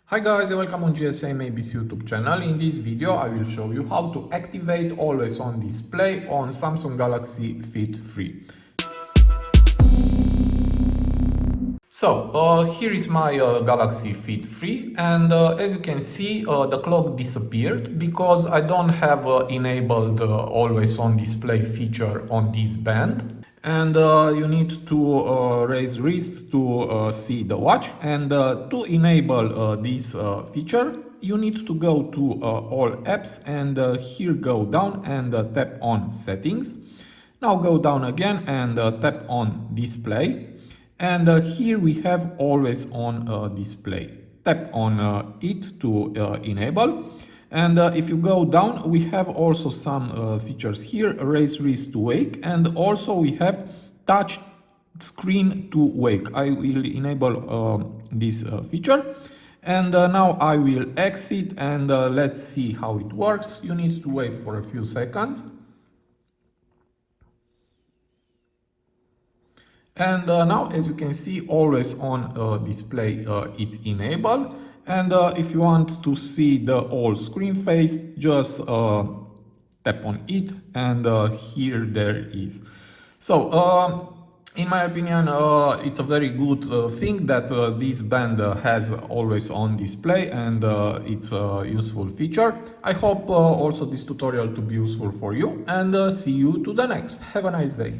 Hi guys and welcome on GSM-ABC YouTube channel. In this video I will show you how to activate always on display on Samsung Galaxy Fit 3. So here is my Galaxy Fit 3 and as you can see the clock disappeared because I don't have enabled always on display feature on this band. And you need to raise wrist to see the watch, and to enable this feature you need to go to all apps and here go down and tap on settings. Now go down again and tap on display, and here we have always on display. Tap on it to enable. And if you go down, we have also some features here, raise wrist to wake, and also we have touch screen to wake. I will enable this feature. And now I will exit and let's see how it works. You need to wait for a few seconds. And now, as you can see, always on display it's enabled. And if you want to see the whole screen face, just tap on it, and here there is. So in my opinion, it's a very good thing that this band has always on display, and it's a useful feature. I hope also this tutorial to be useful for you, and see you to the next. Have a nice day.